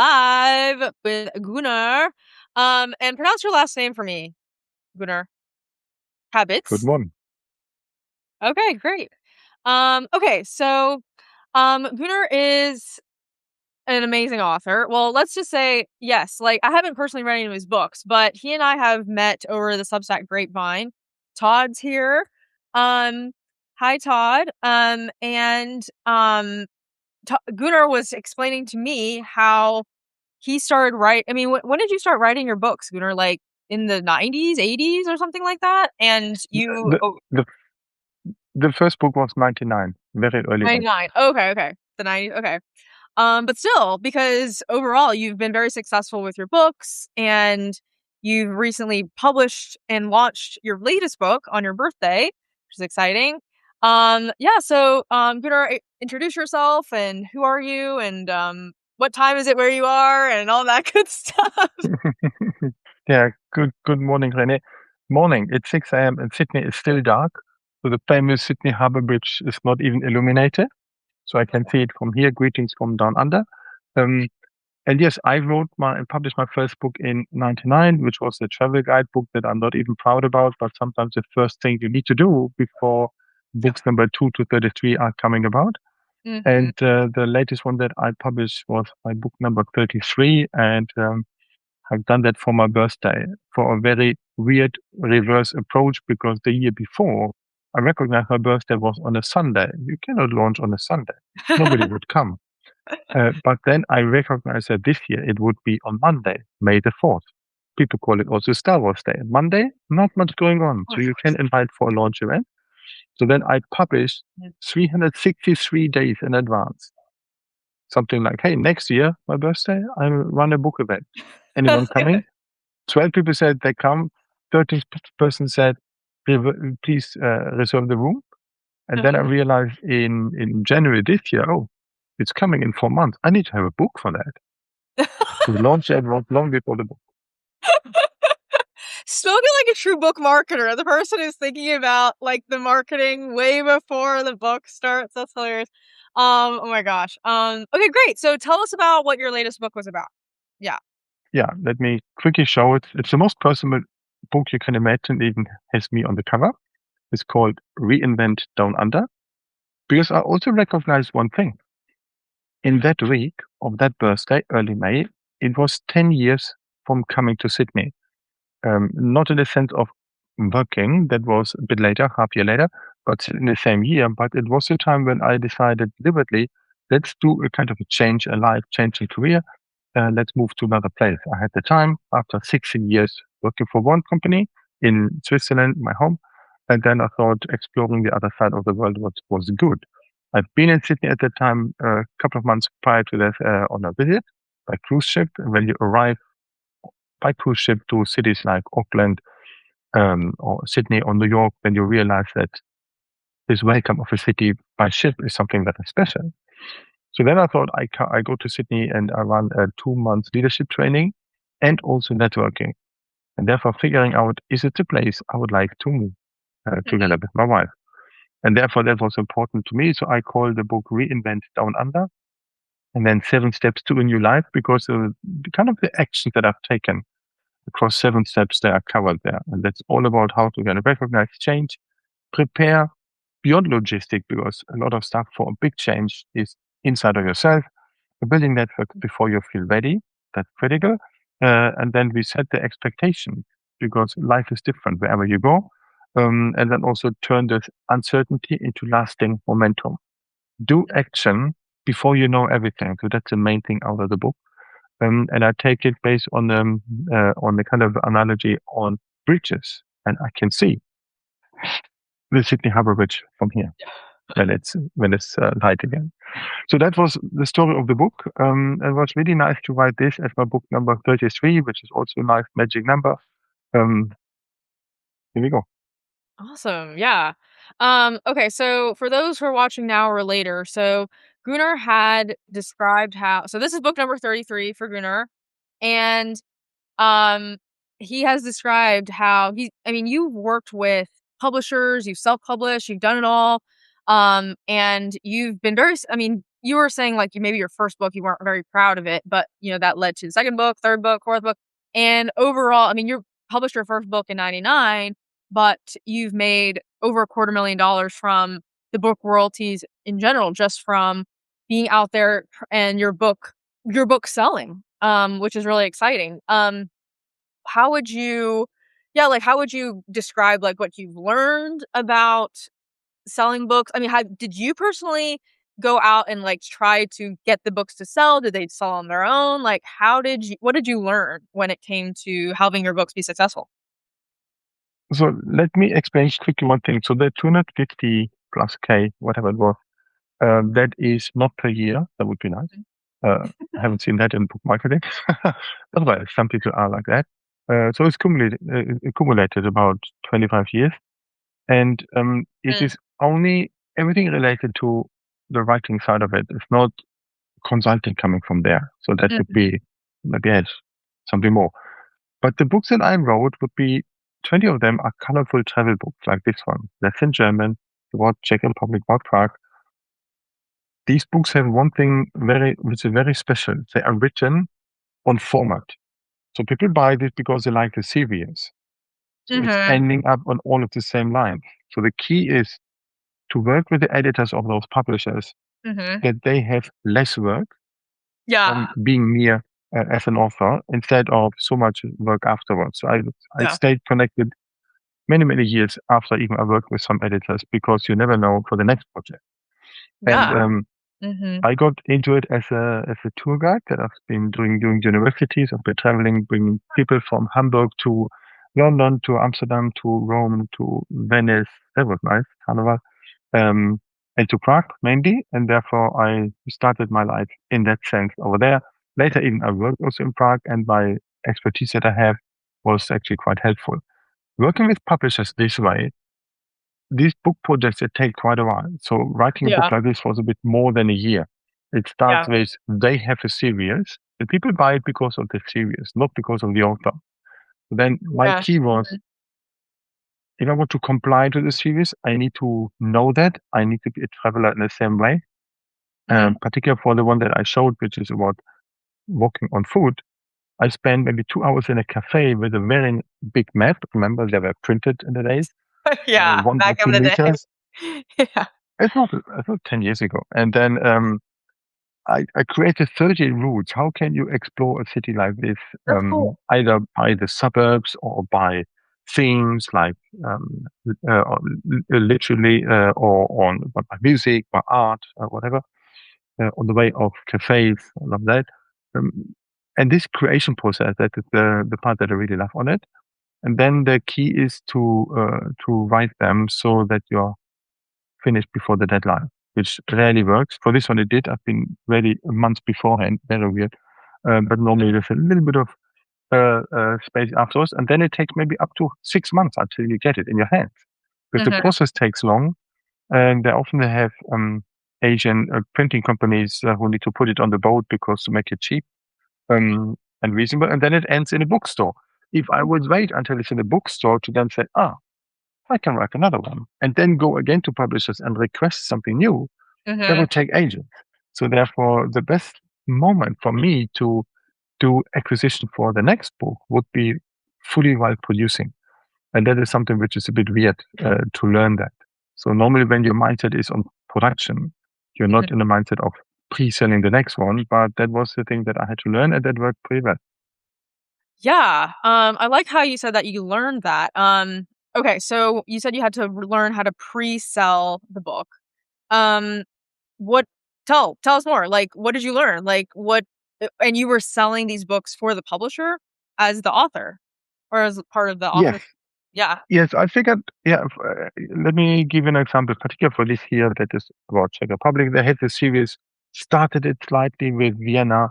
live with Gunnar. And pronounce your last name for me, Gunnar. Good Habitz. morning. Okay, great. Okay, so Gunnar is an amazing author. Well, let's just say yes. Like I haven't personally read any of his books, but he and I have met over the Substack grapevine. Todd's here. Um, Hi Todd. Gunnar was explaining to me how he started write. I mean, when did you start writing your books, Gunnar? Like in the 90s, 80s, or something like that? And you, The, oh, the the first book was 99, very early on. 99. Okay. The 90s. Okay. But still, because overall you've been very successful with your books and you've recently published and launched your latest book on your birthday, which is exciting. Yeah, so Gunnar, introduce yourself and who are you and what time is it where you are and all that good stuff. Yeah, good morning, Renee. Morning, it's 6 a.m. in Sydney. It's still dark. So the famous Sydney Harbour Bridge is not even illuminated. So I can see it from here. Greetings from down under. Um, and yes, I wrote and published my first book in 99, which was a travel guide book that I'm not even proud about, but sometimes the first thing you need to do before books number 2 to 33 are coming about. Mhm. And the latest one that I published was my book number 33. And I've done that for my birthday for a very weird reverse approach because the year before I recognized my birthday was on a Sunday. You cannot launch on a Sunday. Nobody would come. But then I recognized that this year it would be on Monday, May the 4th. People call it also Star Wars Day. Monday, not much going on. So you can invite for a launch event. So then I published 363 days in advance. Something like, hey, next year, my birthday, I will run a book event. Anyone coming? 12 people said they come. 13th person said, please reserve the room. And then I realized in January this year, oh, it's coming in 4 months. I need to have a book for that. So the launch ad was long before the book. Spoken like a true book marketer, the person who's thinking about like the marketing way before the book starts. That's hilarious. Oh my gosh. Okay, great. So tell us about what your latest book was about. Yeah. Yeah, let me quickly show it. It's the most personal book you can imagine, even has me on the cover. It's called Reinvent Down Under. Because I also recognize one thing. In that week of that birthday, early May, it was 10 years from coming to Sydney. Not in the sense of working, that was a bit later, half year later, but in the same year. But it was the time when I decided deliberately, let's do a kind of a change, a life changing career. Let's move to another place. I had the time after 16 years working for one company in Switzerland, my home. And then I thought exploring the other side of the world was good. I've been in Sydney at that time, a couple of months prior to that, on a visit by cruise ship. And when you arrive by cruise ship to cities like Auckland, or Sydney or New York, then you realize that this welcome of a city by ship is something that is special. So then I thought I go to Sydney and I run a 2 month leadership training and also networking. And therefore figuring out, is it the place I would like to move together with my wife? And therefore that was important to me. So I call the book Reinvent Down Under and then 7 Steps to a New Life because kind of the actions that I've taken across 7 steps that are covered there. And that's all about how to kind of recognize change, prepare beyond logistic, because a lot of stuff for a big change is inside of yourself. Building network before you feel ready, that's critical. And then we set the expectation because life is different wherever you go. And then also turn this uncertainty into lasting momentum. Do action before you know everything. So that's the main thing out of the book. And I take it based on the kind of analogy on bridges, and I can see the Sydney Harbour Bridge from here when it's light again. So that was the story of the book. It was really nice to write this as my book number 33, which is also a nice magic number. Um, Here we go. Awesome. Yeah. Okay, so for those who are watching now or later, so Gunnar had described how so this is book number 33 for Gunnar. And um he has described how you've worked with publishers, you've self-published, you've done it all. And you've been very you were saying like maybe your first book, you weren't very proud of it, but that led to the second book, third book, fourth book. And overall, I mean, you published your first book in 99, but you've made over $250,000 from the book royalties in general, just from being out there and your book selling, which is really exciting. How would you, yeah, like how would you describe like what you've learned about selling books? I mean, did you personally go out and like try to get the books to sell? Did they sell on their own? Like, what did you learn when it came to helping your books be successful? So let me explain quickly one thing. So the 250 plus K, whatever it was, that is not per year. That would be nice. I haven't seen that in book marketing. Otherwise, some people are like that. So it's accumulated about 25 years. And it Mm, is only everything related to the writing side of it. It's not consulting coming from there. So that would mhm, be maybe add something more. But the books that I wrote would be 20 of them are colorful travel books like this one. That's in German, about Czech Republic, about Prague. These books have one thing which is very special. They are written on format. So people buy this because they like the series. So it's mhm, ending up on all of the same lines. So the key is to work with the editors of those publishers mhm. that they have less work from Yeah, being near as an author instead of so much work afterwards. So I yeah, stayed connected many, many years after even I worked with some editors because you never know for the next project. And yeah. Mhm, I got into it as a tour guide that I've been doing universities. I've been traveling, bringing people from Hamburg to London to Amsterdam to Rome to Venice. That was nice, Carnival. Um, and to Prague mainly, and therefore I started my life in that sense over there. Later, even I worked also in Prague, and my expertise that I have was actually quite helpful. Working with publishers this way, these book projects they take quite a while. So writing a book yeah, like this was a bit more than a year. It starts yeah, with they have a series, and people buy it because of the series, not because of the author. Then my yeah. key was if I want to comply to the series, I need to know that I need to be a traveler in the same way. Mhm. Particularly for the one that I showed, which is about walking on foot, I spent maybe 2 hours in a cafe with a very big map. Remember, they were printed in the days, Yeah, 1 or back in the day. 2 meters. Yeah. It's not 10 years ago. And then I created 30 routes. How can you explore a city like this, That's cool. either by the suburbs or by themes like or literally or by music, by art, whatever. On the way of cafes, all of that. Um, and this creation process, that is the part that I really love on it. And then the key is to write them so that you're finished before the deadline, which rarely works. For this one, it did. I've been ready a month beforehand. Very weird. But normally there's a little bit of space afterwards, and then it takes maybe up to 6 months until you get it in your hands, because the Mhm, process takes long, and they have Asian printing companies who need to put it on the boat because to make it cheap and reasonable, and then it ends in a bookstore. If I would wait until it's in a bookstore to then say, I can write another one, and then go again to publishers and request something new, that mhm. would take ages. So therefore, the best moment for me to do acquisition for the next book would be fully while producing. And that is something which is a bit weird to learn that. So normally when your mindset is on production, you're Mhm. not in the mindset of pre-selling the next one, but that was the thing that I had to learn and that worked pretty well. Yeah, I like how you said that you learned that. Okay, so you said you had to learn how to pre-sell the book. Um, what tell us more. Like, what did you learn? Like, and you were selling these books for the publisher as the author or as part of the Yes, author? Yeah. yes, I figured, yeah, let me give you an example, particularly for this year that is about Czech Republic. They had the series, started it slightly with Vienna,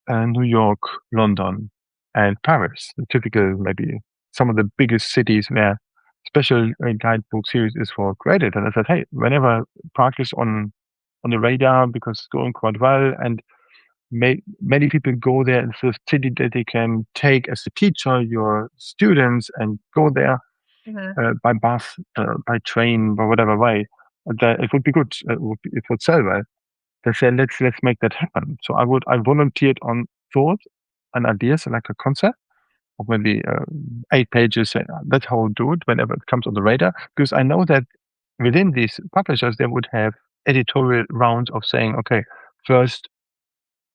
New York, London, and Paris. The typical, maybe some of the biggest cities where special guidebook series is for created. And I said, hey, whenever Prague is on the radar because it's going quite well, and many people go there, it's a city that they can take as a teacher, your students, and go there Mhm. by bus, by train, by whatever way. That it would be good. It would sell well. they said, let's make that happen. So I volunteered on thoughts and ideas like a concept of maybe 8 pages. That's how I do it whenever it comes on the radar, because I know that within these publishers, they would have editorial rounds of saying, okay, first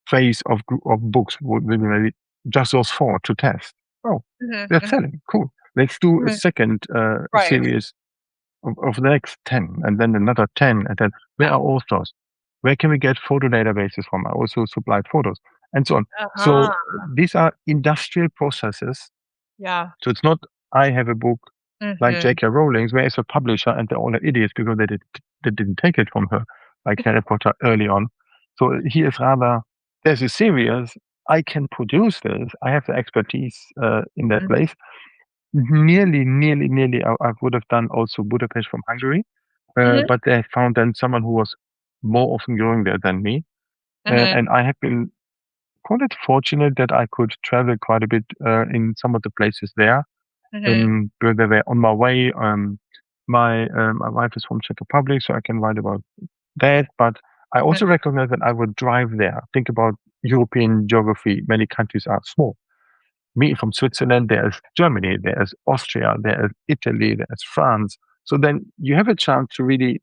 phase of books would be maybe just those four to test. Oh, Mhm, they're mhm, selling. Cool. Let's do a mhm. second Right. series of the next 10, and then another 10, and then where Yeah. are authors? Where can we get photo databases from? I also supplied photos and so on. Uh-huh. So these are industrial processes. Yeah. So it's not I have a book like Mhm. J.K. Rowling's, where is a publisher and they're all idiots because they didn't take it from her, like Harry Potter early on. So he is rather, there's a series, I can produce this, I have the expertise in that Mhm, place. Nearly, I would have done also Budapest from Hungary, mhm, but they found then someone who was more often going there than me. mhm, And I have been quite fortunate that I could travel quite a bit in some of the places there. mhm, Where they were on my way. My wife is from Czech Republic, so I can write about that. But I mhm, also recognize that I would drive there. Think about European geography. Many countries are small. Me from Switzerland, there's Germany, there's Austria, there's Italy, there's France. So then you have a chance to really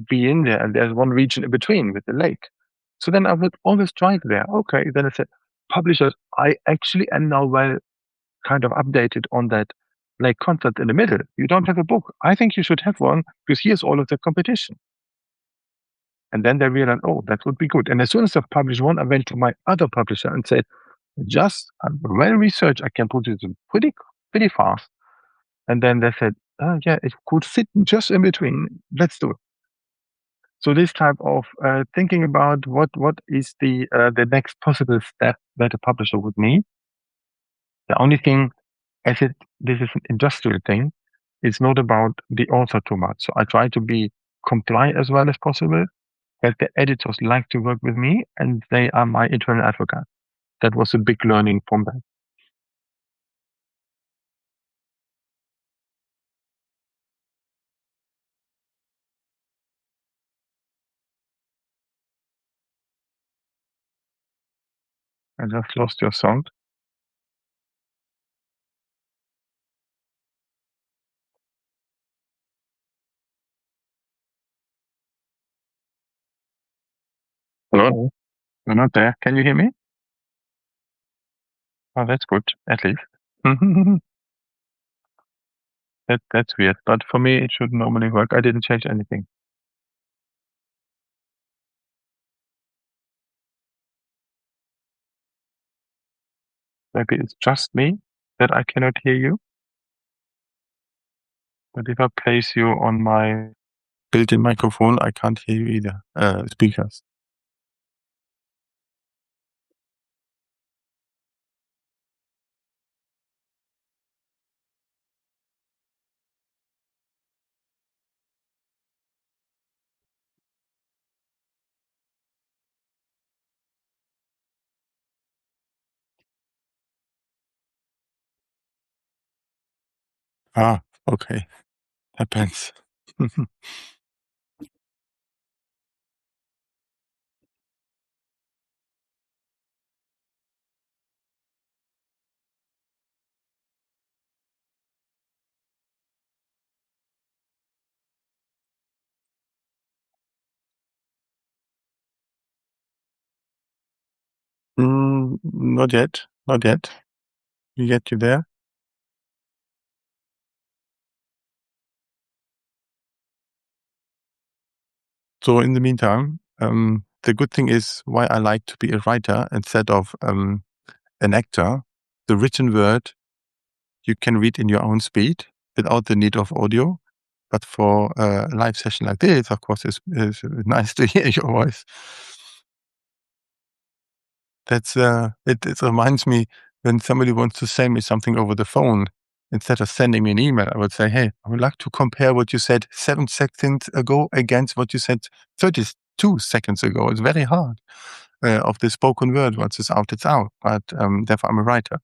be in there, and there's one region in between with the lake. So then I would always drive there. Okay, then I said, publishers, I actually am now well kind of updated on that like concept in the middle. You don't have a book. I think you should have one because here's all of the competition. And then they realized, oh, that would be good. And as soon as I've published one, I went to my other publisher and said, just I'm well researched. I can produce it pretty fast. And then they said, oh, yeah, it could fit just in between. Let's do it. So this type of thinking about what is the next possible step that a publisher would need. The only thing, as this is an industrial thing, it's not about the author too much. So I try to be compliant as well as possible, that the editors like to work with me and they are my internal advocate. That was a big learning from that. I just lost your sound. Hello? You're not there. Can you hear me? Oh, that's good, at least. That's weird. But for me, it should normally work. I didn't change anything. Maybe it's just me that I cannot hear you. But if I place you on my built-in microphone, I can't hear you either. Speakers. Ah, okay. Happens. Not yet. Not yet. We get you there. So in the meantime, the good thing is why I like to be a writer instead of an actor. The written word you can read in your own speed without the need of audio. But for a live session like this, of course, it's nice to hear your voice. It reminds me when somebody wants to send me something over the phone, instead of sending me an email, I would say, hey, I would like to compare what you said 7 seconds ago against what you said 32 seconds ago. It's very hard of the spoken word. Once it's out, it's out. But therefore, I'm a writer.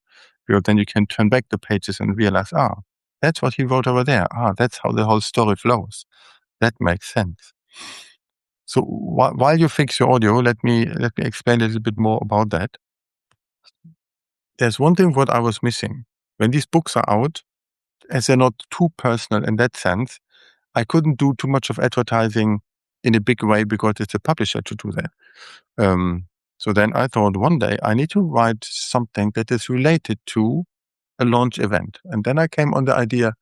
Because then you can turn back the pages and realize, that's what he wrote over there. That's how the whole story flows. That makes sense. So while you fix your audio, let me explain a little bit more about that. There's one thing what I was missing. When these books are out, as they're not too personal in that sense, I couldn't do too much of advertising in a big way because it's a publisher to do that. Um, so then I thought one day I need to write something that is related to a launch event. And then I came on the idea,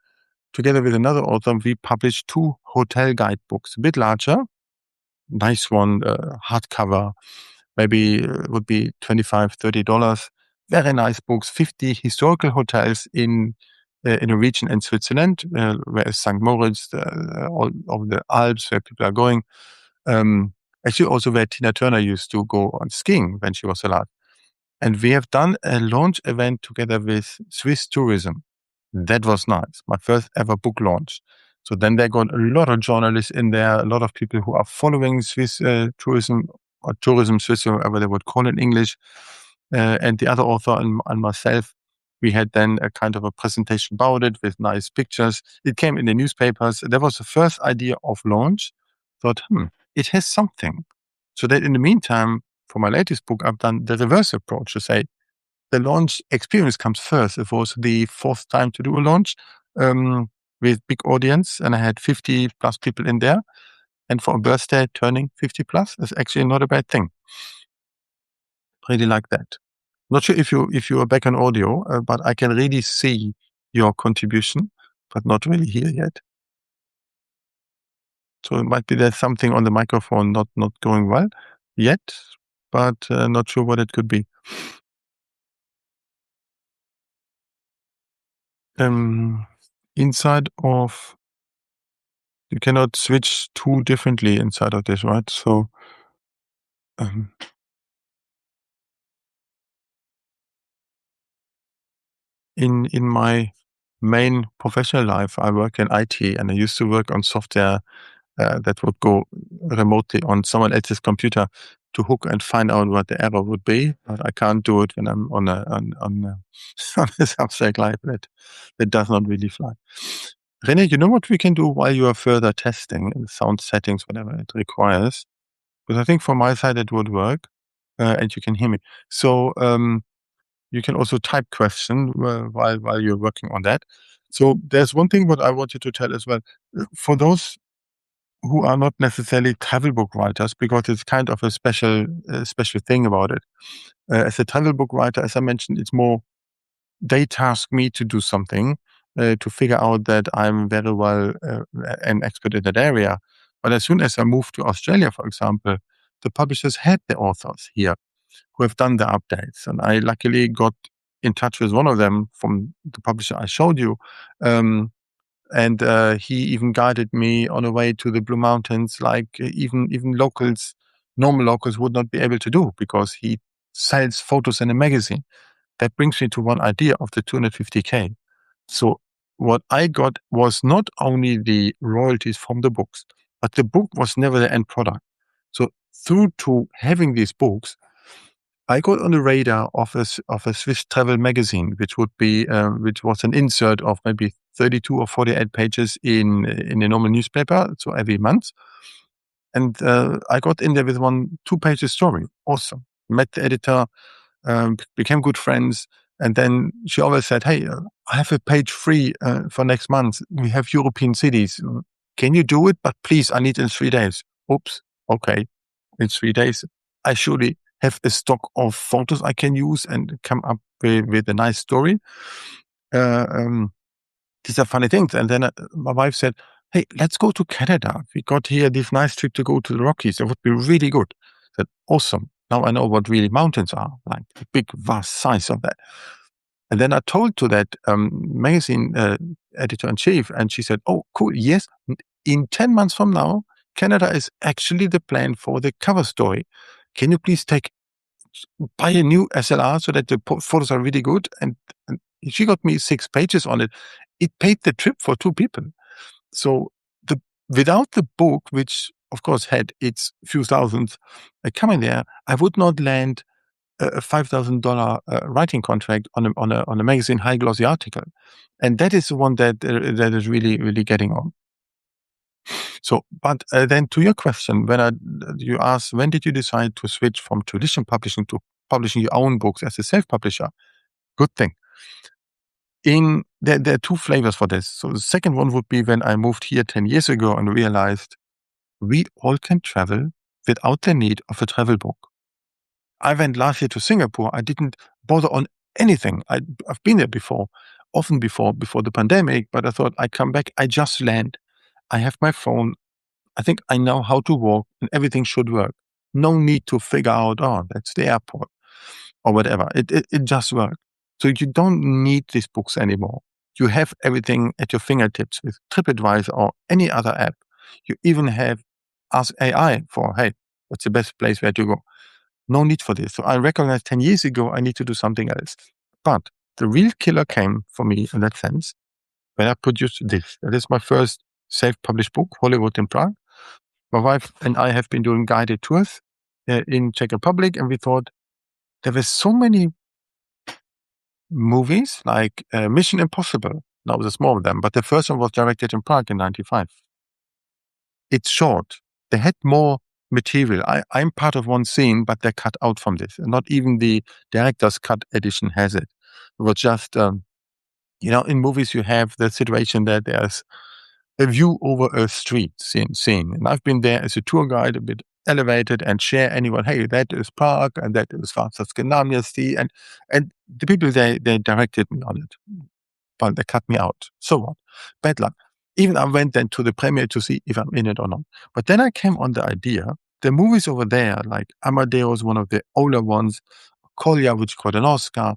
together with another author, we published 2 hotel guidebooks, a bit larger, nice one, hardcover, maybe would be $25-30. Very nice books, 50 historical hotels in a region in Switzerland, where is St. Moritz, all of the Alps, where people are going. Actually, also where Tina Turner used to go on skiing when she was alive. And we have done a launch event together with Swiss Tourism. That was nice. My first ever book launch. So then they got a lot of journalists in there, a lot of people who are following Swiss tourism or tourism Swiss, or whatever they would call it in English. And the other author and myself, we had then a kind of a presentation about it with nice pictures. It came in the newspapers. That was the first idea of launch. Thought, it has something. So that in the meantime, for my latest book, I've done the reverse approach to say the launch experience comes first. It was the 4th time to do a launch with big audience, and I had 50 plus people in there. And for a birthday, turning 50 plus is actually not a bad thing. Really like that. Not sure if you are back on audio, but I can really see your contribution, but not really hear yet. So it might be there's something on the microphone not going well yet, but not sure what it could be. Inside of you cannot switch too differently inside of this, right? So um, in my main professional life, I work in IT, and I used to work on software that would go remotely on someone else's computer to hook and find out what the error would be. But I can't do it when I'm on a, on a Substack Live. That does not really fly. Renee, you know what we can do while you are further testing in sound settings, whatever it requires? Because I think from my side it would work, and you can hear me. So you can also type question while you're working on that. So there's one thing what I wanted to tell as well. For those who are not necessarily travel book writers, because it's kind of a special thing about it. As a travel book writer, as I mentioned, it's more they task me to do something to figure out that I'm very well an expert in that area. But as soon as I moved to Australia, for example, the publishers had the authors here who have done the updates, and I luckily got in touch with one of them from the publisher I showed you. Um, and he even guided me on a way to the Blue Mountains, like even locals, normal locals, would not be able to do because he sells photos in a magazine. That brings me to one idea of the 250K. So what I got was not only the royalties from the books, but the book was never the end product. So through to having these books, I got on the radar of a Swiss travel magazine, which was an insert of maybe 32 or 48 pages in a normal newspaper, so every month. And I got in there with one 2-page story. Awesome. Met the editor, became good friends. And then she always said, "Hey, I have a page free for next month. We have European cities. Can you do it? But please, I need it in 3 days." Oops. Okay. In 3 days, I surely have a stock of photos I can use and come up with a nice story. Uh, um, these are funny things. And then my wife said, "Hey, let's go to Canada. We got here this nice trip to go to the Rockies. It would be really good." I said, "Awesome. Now I know what really mountains are, like the big, vast size of that." And then I told to that magazine editor in chief, and she said, "Oh, cool. Yes, in 10 months from now, Canada is actually the plan for the cover story. Can you please buy a new SLR so that the photos are really good?" And she got me 6 pages on it. It paid the trip for 2 people. So without the book, which of course had its few thousands coming there, I would not land a $5,000 writing contract on a magazine high glossy article. And that is the one that is really, really getting on. So, but then to your question, you ask, when did you decide to switch from traditional publishing to publishing your own books as a self-publisher? Good thing. There are two flavors for this. So the second one would be when I moved here 10 years ago and realized we all can travel without the need of a travel book. I went last year to Singapore. I didn't bother on anything. I've been there before, often before the pandemic, but I thought I come back, I just land. I have my phone. I think I know how to walk and everything should work. No need to figure out, oh, that's the airport or whatever. It just works. So you don't need these books anymore. You have everything at your fingertips with TripAdvisor or any other app. You even have Ask AI for, hey, what's the best place where to go? No need for this. So I recognized 10 years ago, I need to do something else. But the real killer came for me in that sense when I produced this. That is my first self-published book, Hollywood in Prague. My wife and I have been doing guided tours in Czech Republic, and we thought there were so many movies like Mission Impossible. Now there's more of them, but the first one was directed in Prague in 95. It's short. They had more material. I'm part of one scene, but they're cut out from this. And not even the director's cut edition has it. It was just, in movies you have the situation that there's a view over a street scene. And I've been there as a tour guide, a bit elevated, and share anyone, hey, that is Prague, and that is Skandinavia Sea. And the people, they directed me on it. But they cut me out. So what? Bad luck. Even I went then to the premiere to see if I'm in it or not. But then I came on the idea, the movies over there, like Amadeus, one of the older ones, Kolya, which got an Oscar,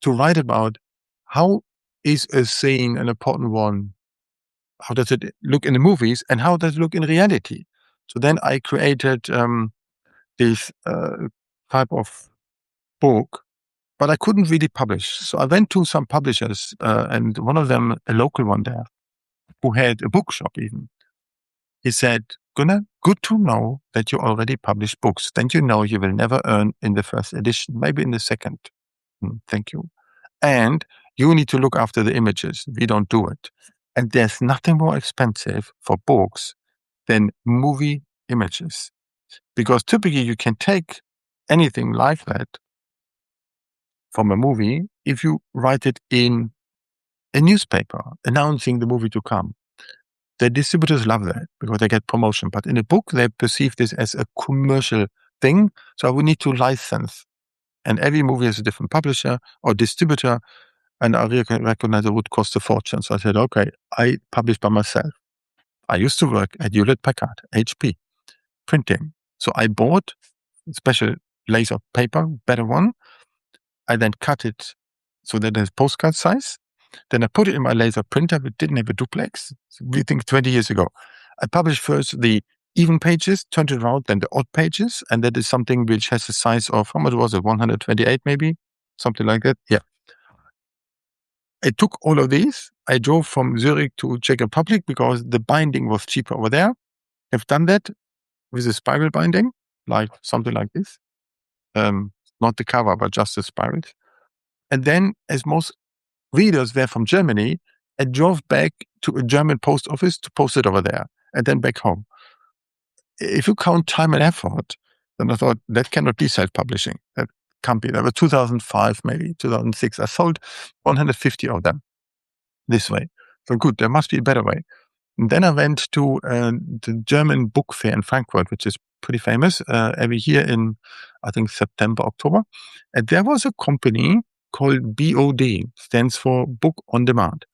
to write about how is a scene an important one? How does it look in the movies and how does it look in reality? So then I created this type of book, but I couldn't really publish. So I went to some publishers, and one of them, a local one there, who had a bookshop even. He said, Gunnar, good to know that you already publish books. Then you know you will never earn in the first edition, maybe in the second. Thank you. And you need to look after the images. We don't do it. And there's nothing more expensive for books than movie images. Because typically you can take anything like that from a movie if you write it in a newspaper announcing the movie to come. The distributors love that because they get promotion. But in a book, they perceive this as a commercial thing. So I would need to license. And every movie has a different publisher or distributor. And I recognize it would cost a fortune. So I said, okay, I publish by myself. I used to work at Hewlett-Packard, HP, printing. So I bought a special laser paper, better one. I then cut it so that it's postcard size. Then I put it in my laser printer, but didn't have a duplex. So we think 20 years ago. I published first the even pages, turned it around, then the odd pages. And that is something which has a size of, how much was it? 128 maybe? Something like that. Yeah. I took all of these. I drove from Zurich to Czech Republic because the binding was cheaper over there. I've done that with a spiral binding, like something like this. Not the cover, but just the spiral. And then, as most readers were from Germany, I drove back to a German post office to post it over there and then back home. If you count time and effort, then I thought that cannot be self-publishing. That can't be. That was 2005, maybe 2006. I sold 150 of them this way. So good, there must be a better way. And then I went to the German book fair in Frankfurt, which is pretty famous every year in, I think, September, October. And there was a company called BOD, stands for Book on Demand.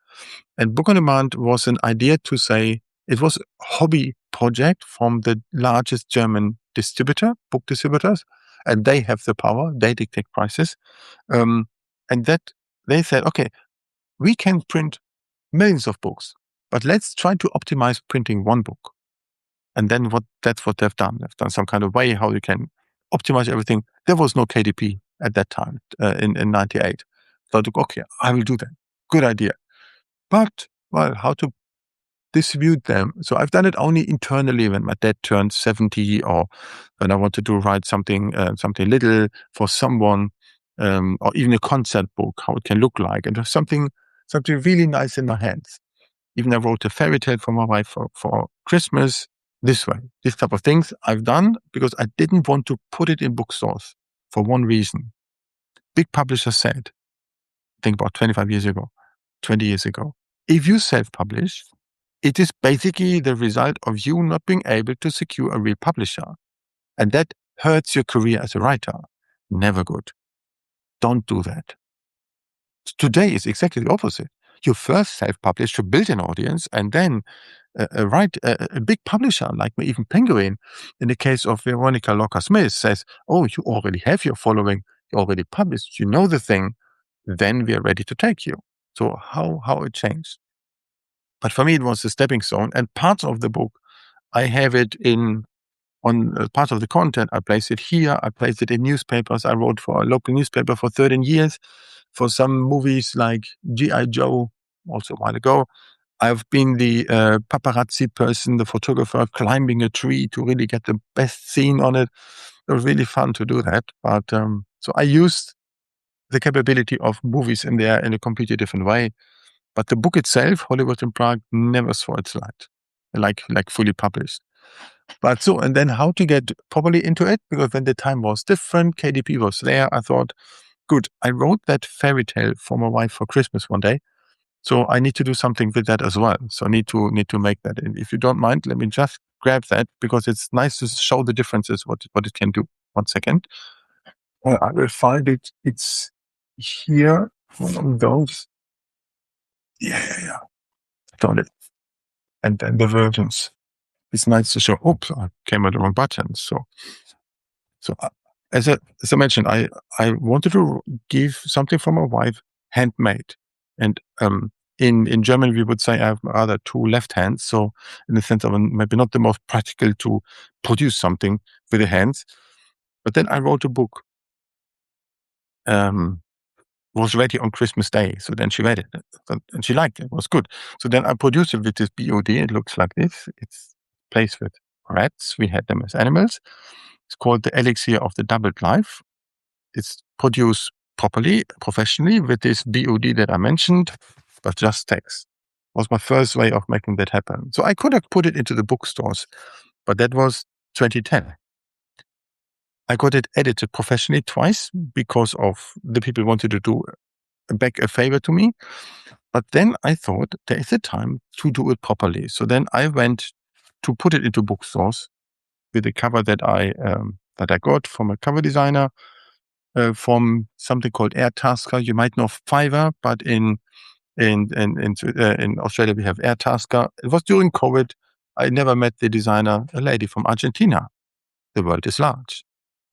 And Book on Demand was an idea to say it was a hobby project from the largest German distributor, book distributors, and they have the power, they dictate prices. And that they said, okay, we can print millions of books, but let's try to optimize printing one book. And then that's what they've done. They've done some kind of way how you can optimize everything. There was no KDP at that time in 98. So I took, okay, I will do that. Good idea. But, well, how to distribute them? So I've done it only internally when my dad turned 70 or when I wanted to write something little for someone, or even a concept book, how it can look like, and have something really nice in my hands. Even I wrote a fairy tale for my wife for Christmas. This way, this type of things I've done because I didn't want to put it in bookstores for one reason. Big publishers said, think about 25 years ago, 20 years ago, if you self-publish, it is basically the result of you not being able to secure a real publisher. And that hurts your career as a writer. Never good. Don't do that. Today is exactly the opposite. You first self-publish to build an audience and then write a big publisher like even Penguin, in the case of Veronica Locker-Smith, says, oh, you already have your following, you already published, you know the thing, then we are ready to take you. So how it changed. But for me, it was a stepping stone. And parts of the book, I have it on part of the content. I place it here. I place it in newspapers. I wrote for a local newspaper for 13 years. For some movies like G.I. Joe, also a while ago, I've been the paparazzi person, the photographer, climbing a tree to really get the best scene on it. It was really fun to do that. But so I used the capability of movies in there in a completely different way. But the book itself, Hollywood in Prague, never saw its light, like fully published. But so, and then how to get properly into it? Because when the time was different, KDP was there. I thought, good, I wrote that fairy tale for my wife for Christmas one day. So I need to do something with that as well. So I need to make that. And if you don't mind, let me just grab that because it's nice to show the differences, what it can do. 1 second. I will find it. It's here. One of those. Yeah. Found it. And then the versions. It's nice to show. Oops, I came at the wrong button. So as I mentioned, I wanted to give something for my wife, handmade. And in German, we would say I have rather two left hands. So in the sense of maybe not the most practical to produce something with the hands. But then I wrote a book. Was ready on Christmas Day. So then she read it and she liked it. It was good. So then I produced it with this BOD. It looks like this. It's placed with rats. We had them as animals. It's called the Elixir of the Doubled Life. It's produced properly, professionally with this BOD that I mentioned, but just text. Was my first way of making that happen. So I could have put it into the bookstores, but that was 2010. I got it edited professionally twice because of the people wanted to do back a favor to me. But then I thought there is a time to do it properly. So then I went to put it into bookstores with a cover that I got from a cover designer from something called Airtasker. You might know Fiverr, but in Australia we have Airtasker. It was during COVID. I never met the designer, a lady from Argentina. The world is large.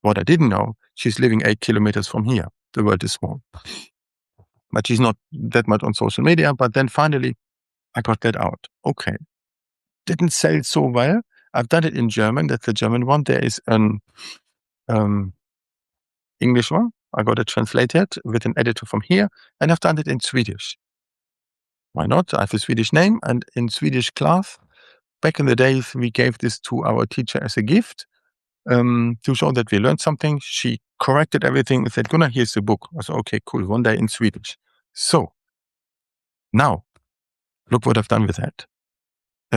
What I didn't know, she's living 8 kilometers from here. The world is small. But she's not that much on social media. But then finally, I got that out. Okay. Didn't sell so well. I've done it in German. That's the German one. There is an English one. I got it translated with an editor from here. And I've done it in Swedish. Why not? I have a Swedish name. And in Swedish class, back in the days, we gave this to our teacher as a gift. To show that we learned something. She corrected everything and said, Gunnar, here's the book. I said, okay, cool. One day in Swedish. So now, look what I've done with that.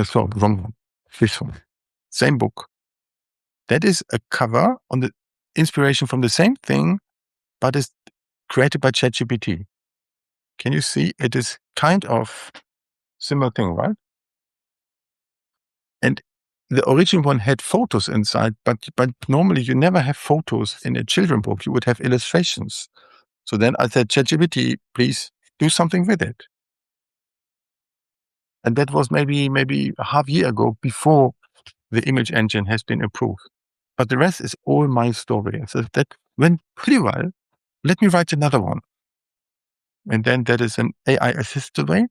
So, wrong one. This one. Same book. That is a cover on the inspiration from the same thing, but it's created by ChatGPT. Can you see? It is kind of similar thing, right? And the original one had photos inside, but normally you never have photos in a children's book. You would have illustrations. So then I said, ChatGPT, please do something with it. And that was maybe a half year ago before the image engine has been improved. But the rest is all my story. So that went pretty well. Let me write another one. And then that is an AI assisted way.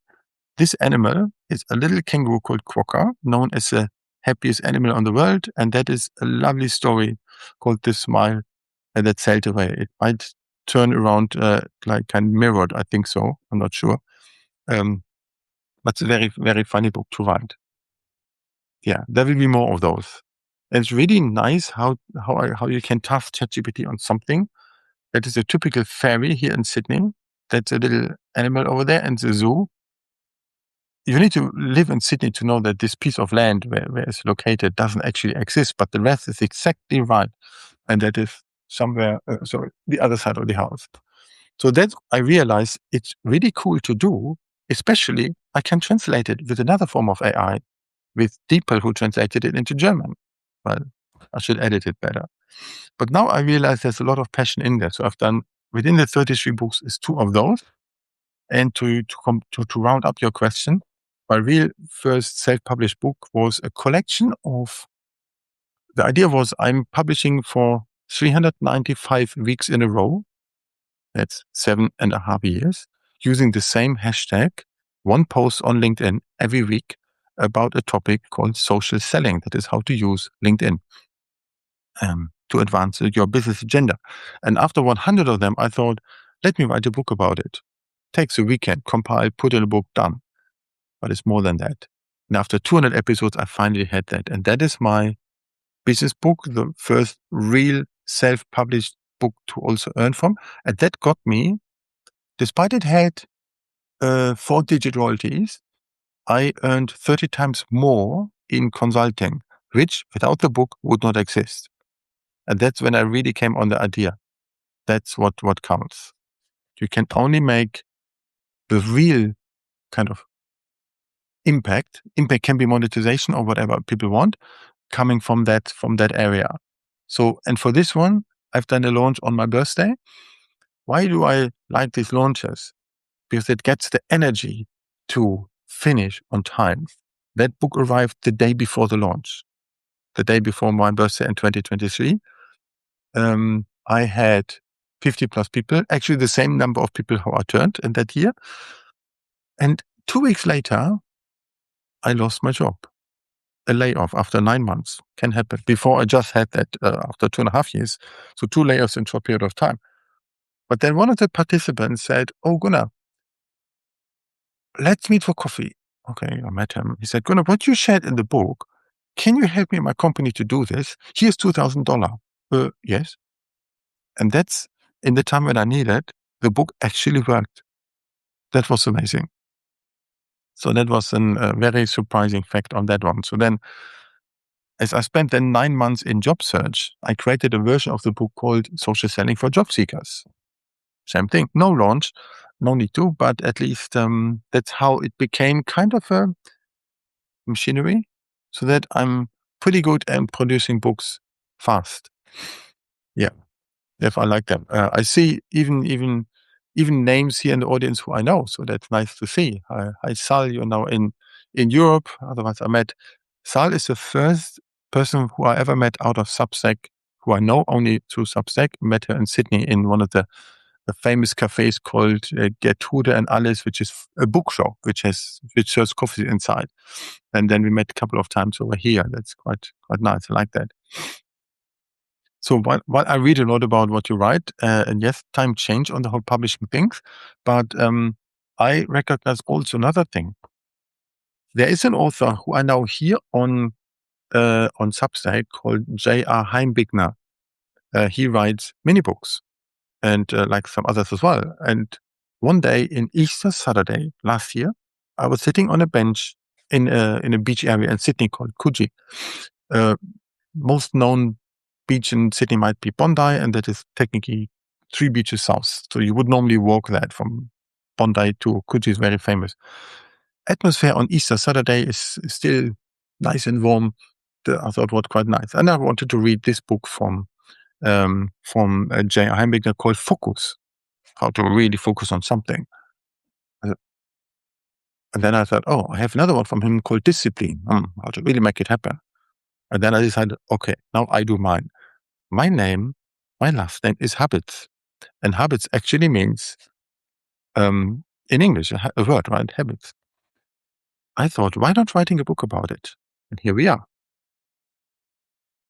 This animal is a little kangaroo called Quokka, known as the happiest animal on the world. And that is a lovely story called The Smile that sailed away. It might turn around like kind of mirrored, I think so. I'm not sure. But it's a very, very funny book to write. Yeah, there will be more of those. And it's really nice how you can task ChatGPT on something that is a typical fairy here in Sydney. That's a little animal over there in the zoo. you need to live in Sydney to know that this piece of land where it's located doesn't actually exist, but the rest is exactly right. And that is somewhere, the other side of the house. So that I realized it's really cool to do, especially I can translate it with another form of AI, with people who translated it into German. Well, I should edit it better. But now I realize there's a lot of passion in there. So I've done, within the 33 books is 2 of those. And to round up your question, my real first self-published book was a collection of, the idea was I'm publishing for 395 weeks in a row. That's 7.5 years, using the same hashtag, one post on LinkedIn every week about a topic called social selling. That is how to use LinkedIn to advance your business agenda. And after 100 of them, I thought, let me write a book about it. Takes a weekend, compile, put in a book, done. But it's more than that. And after 200 episodes, I finally had that. And that is my business book, the first real self-published book to also earn from. And that got me, despite it had 4-digit royalties, I earned 30 times more in consulting, which without the book would not exist. And that's when I really came on the idea. That's what counts. You can only make the real kind of impact. Impact can be monetization or whatever people want, coming from that area. So, and for this one, I've done a launch on my birthday. Why do I like these launches? Because it gets the energy to finish on time. That book arrived the day before the launch, the day before my birthday in 2023. I had 50 plus people, actually the same number of people who are turned in that year. And 2 weeks later, I lost my job. A layoff after 9 months can happen. Before I just had that after 2.5 years. So 2 layoffs in a short period of time. But then one of the participants said, "Oh, Gunnar, let's meet for coffee." Okay, I met him. He said, "Gunnar, what you shared in the book, can you help me and my company to do this? Here's $2,000. Yes. And that's in the time when I needed, the book actually worked. That was amazing. So that was a very surprising fact on that one. So then, as I spent then 9 months in job search, I created a version of the book called Social Selling for Job Seekers. Same thing, no launch, no need to, but at least that's how it became kind of a machinery, so that I'm pretty good at producing books fast. Yeah, if I like them. I see even names here in the audience who I know, so that's nice to see. Hi, Sal, you're now in Europe. Otherwise, I met Sal is the first person who I ever met out of Substack, who I know only through Substack. Met her in Sydney in one of the famous cafes called Gertrude and Alice, which is a bookshop which serves coffee inside. And then we met a couple of times over here. That's quite nice. I like that. So while I read a lot about what you write, and yes, time changed on the whole publishing things, but I recognize also another thing. There is an author who I now hear on Substack called J.R. Heimbigner. He writes mini books and like some others as well. And one day in Easter Saturday last year, I was sitting on a bench in a beach area in Sydney called Coogee. Most known beach in Sydney might be Bondi, and that is technically 3 beaches south. So you would normally walk that from Bondi to Coogee is very famous. Atmosphere on Easter Saturday is still nice and warm. I thought was quite nice. And I wanted to read this book from J. Heimbigner called Focus, how to really focus on something. And then I thought, oh, I have another one from him called Discipline, how to really make it happen. And then I decided, okay, now I do mine. My last name is Habitz. And Habitz actually means, in English, a word, right? Habits. I thought, why not writing a book about it? And here we are.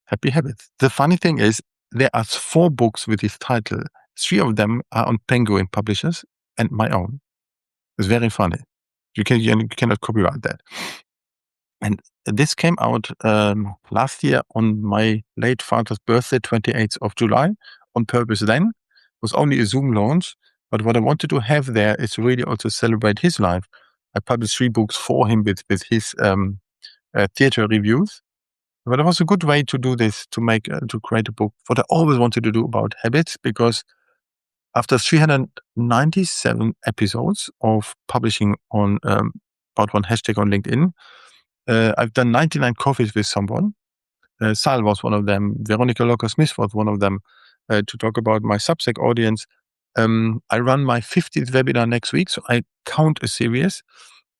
Happy Habits. The funny thing is, there are 4 books with this title. 3 of them are on Penguin Publishers and my own. It's very funny. You cannot copyright that. And this came out last year on my late father's birthday, 28th of July, on purpose then. It was only a Zoom launch, but what I wanted to have there is really also celebrate his life. I published 3 books for him with his theater reviews. But it was a good way to do this, to create a book. What I always wanted to do about habits, because after 397 episodes of publishing on about one hashtag on LinkedIn, I've done 99 coffees with someone. Sal was one of them. Veronica Locker-Smith was one of them, to talk about my Substack audience. I run my 50th webinar next week, so I count a series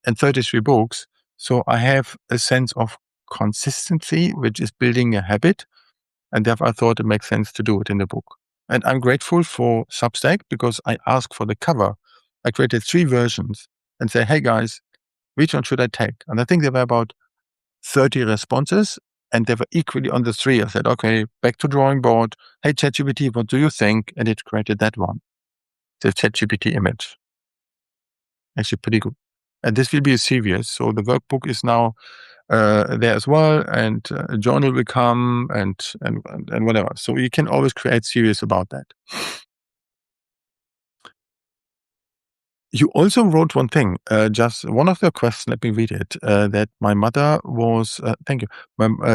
and 33 books. So I have a sense of consistency, which is building a habit. And therefore I thought it makes sense to do it in the book. And I'm grateful for Substack because I asked for the cover. I created 3 versions and say, hey guys, which one should I take? And I think there were about 30 responses, and they were equally on the 3. I said, okay, back to drawing board. Hey, ChatGPT, what do you think? And it created that one, the ChatGPT image. Actually pretty good. And this will be a series. So the workbook is now there as well, and a journal will come, and whatever. So you can always create series about that. You also wrote one thing, just one of the questions, let me read it, that my mother was, thank you,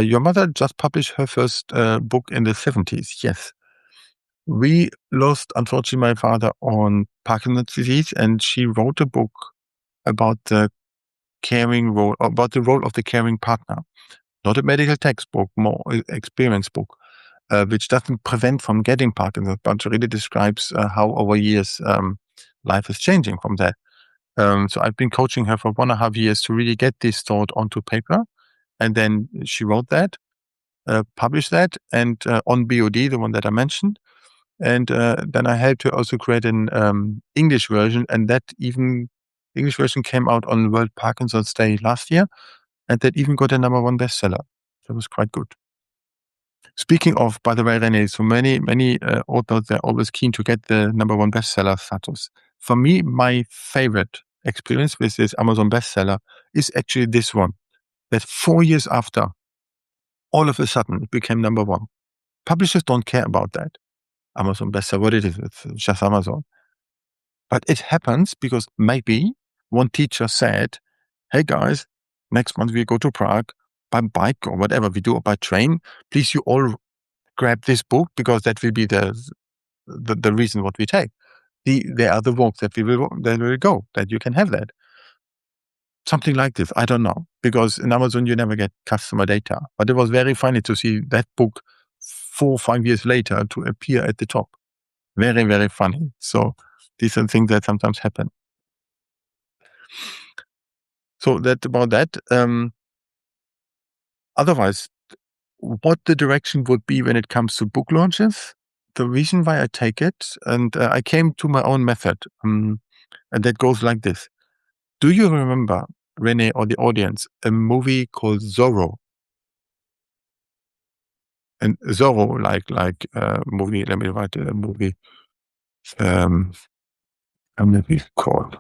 your mother just published her first book in the 70s. Yes. We lost, unfortunately, my father on Parkinson's disease, and she wrote a book about the caring role, about the role of the caring partner. Not a medical textbook, more experience book, which doesn't prevent from getting Parkinson's, but really describes how over years life is changing from that. So I've been coaching her for 1.5 years to really get this thought onto paper. And then she wrote that, published that, and on BOD, the one that I mentioned. And then I helped her also create an English version. And that even English version came out on World Parkinson's Day last year. And that even got a #1 bestseller. That was quite good. Speaking of, by the way, Renee, so many authors, they're always keen to get the #1 bestseller status. For me, my favorite experience with this Amazon bestseller is actually this one, that 4 years after, all of a sudden it became #1. Publishers don't care about that. Amazon bestseller, what it is, it's just Amazon. But it happens because maybe one teacher said, hey guys, next month we go to Prague by bike or whatever we do, or by train. Please, you all grab this book because that will be the reason what we take. There are the walks that will go, that you can have that. Something like this. I don't know, because in Amazon you never get customer data. But it was very funny to see that book 4 or 5 years later to appear at the top. Very, very funny. So these are things that sometimes happen. So that about that. Otherwise, what the direction would be when it comes to book launches, the reason why I take it, and I came to my own method, and that goes like this. Do you remember, Renee, or the audience, a movie called Zorro? And Zorro, like movie, let me write a movie. A movie called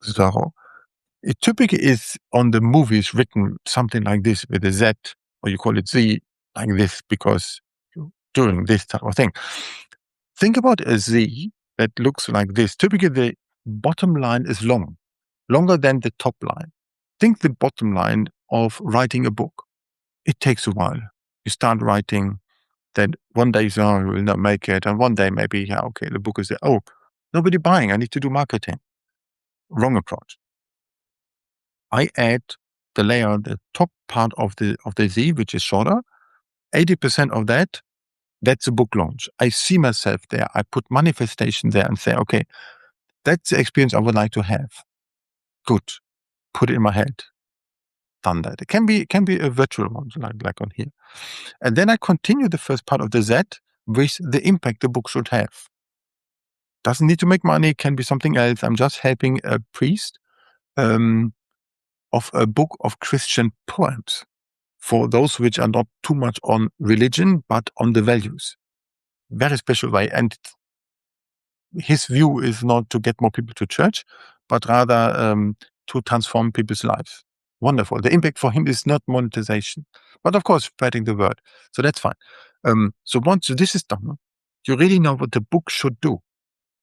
Zorro. It typically is on the movies written something like this with a Z, or you call it Z, like this, because you're doing this type of thing. Think about a Z that looks like this. Typically, the bottom line is longer than the top line. Think the bottom line of writing a book. It takes a while. You start writing, then one day you say, oh, you will not make it. And one day maybe, yeah, okay, the book is there. Oh, nobody buying. I need to do marketing. Wrong approach. I add the layer, the top part of the Z, which is shorter. 80% of that, that's a book launch. I see myself there. I put manifestation there and say, okay, that's the experience I would like to have. Good. Put it in my head. Done that. It can be a virtual one, like on here. And then I continue the first part of the Z with the impact the book should have. Doesn't need to make money, can be something else. I'm just helping a priest of a book of Christian poems for those which are not too much on religion, but on the values. Very special way. And his view is not to get more people to church, but rather to transform people's lives. Wonderful. The impact for him is not monetization, but of course, spreading the word. So that's fine. So once this is done, you really know what the book should do,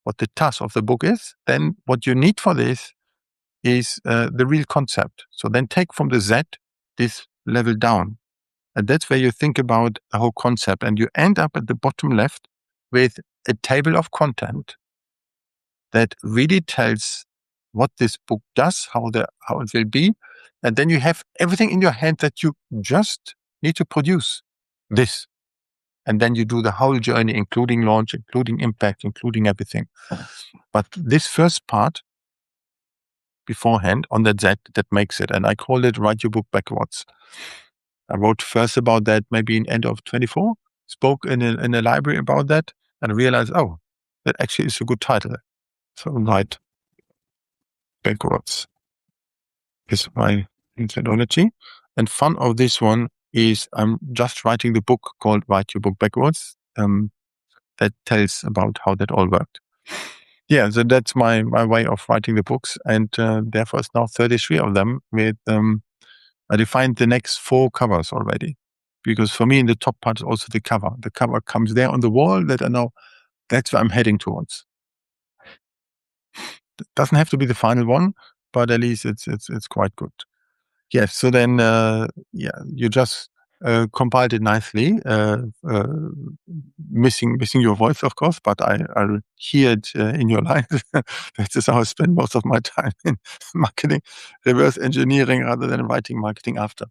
what the task of the book is. Then what you need for this is the real concept. So then take from the Z this level down. And that's where you think about the whole concept. And you end up at the bottom left with a table of content that really tells what this book does, how it will be. And then you have everything in your hand that you just need to produce this. And then you do the whole journey, including launch, including impact, including everything. But this first part beforehand on that Z, that makes it. And I call it Write Your Book Backwards. I wrote first about that maybe in end of 24, spoke in a library about that, and realized, oh, that actually is a good title. So Write Backwards is my methodology. And fun of this one is I'm just writing the book called Write Your Book Backwards. That tells about how that all worked. Yeah, so that's my way of writing the books. And therefore it's now 33 of them with, I defined the next 4 covers already. Because for me, in the top part is also the cover. The cover comes there on the wall that I know that's where I'm heading towards. It doesn't have to be the final one, but at least it's quite good. Yes. So then, you just compiled it nicely. Missing your voice, of course, but I hear it in your lines. That is how I spend most of my time in marketing, reverse engineering rather than writing marketing after.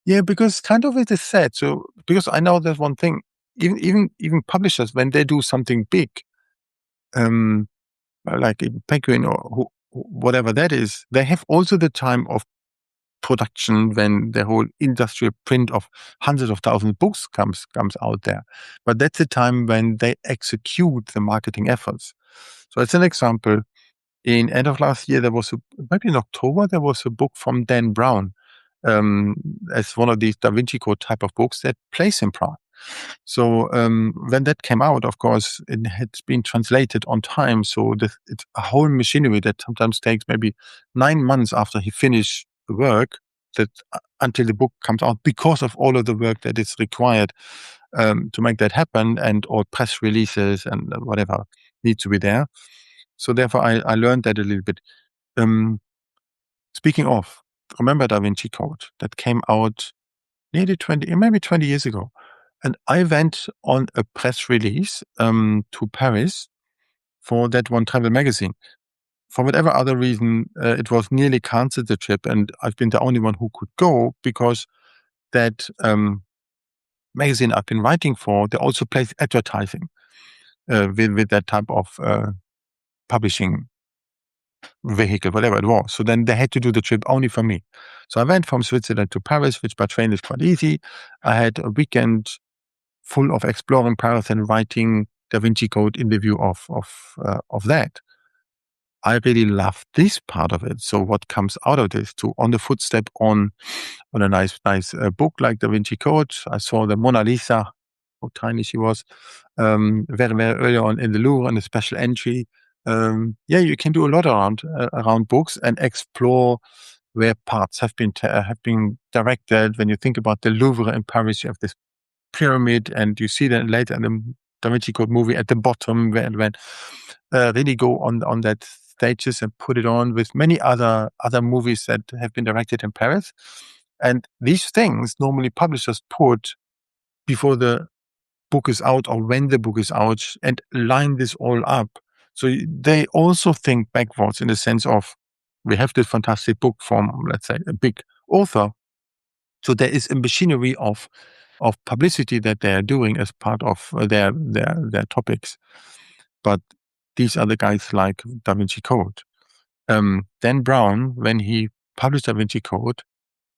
Yeah, because kind of it is sad. So because I know there's one thing, even publishers when they do something big, um, like in Penguin or whatever that is, they have also the time of production when the whole industrial print of hundreds of thousands of books comes out there. But that's the time when they execute the marketing efforts. So as an example, in end of last year, maybe in October, there was a book from Dan Brown, as one of these Da Vinci Code type of books that plays in Prague. So when that came out, of course, it had been translated on time. So it's a whole machinery that sometimes takes maybe 9 months after he finished the work that until the book comes out because of all of the work that is required to make that happen and all press releases and whatever needs to be there. So therefore, I learned that a little bit. Speaking of, remember Da Vinci Code that came out nearly 20 years ago. And I went on a press release to Paris for that one travel magazine. For whatever other reason, it was nearly cancelled, the trip, and I've been the only one who could go because that magazine I've been writing for, they also place advertising with that type of publishing vehicle, whatever it was. So then they had to do the trip only for me. So I went from Switzerland to Paris, which by train is quite easy. I had a weekend full of exploring Paris and writing Da Vinci Code in the view of that. I really love this part of it. So what comes out of this to on the footstep on a nice book like Da Vinci Code. I saw the Mona Lisa, how tiny she was, very, very early on in the Louvre and a special entry. You can do a lot around books and explore where parts have been directed. When you think about the Louvre in Paris, you have this pyramid, and you see that later in the Da Vinci Code movie at the bottom when really go on that stages and put it on with many other movies that have been directed in Paris. And these things normally publishers put before the book is out or when the book is out and line this all up. So they also think backwards in the sense of we have this fantastic book from, let's say, a big author. So there is a machinery of publicity that they are doing as part of their topics. But these are the guys like Da Vinci Code. Dan Brown, when he published Da Vinci Code,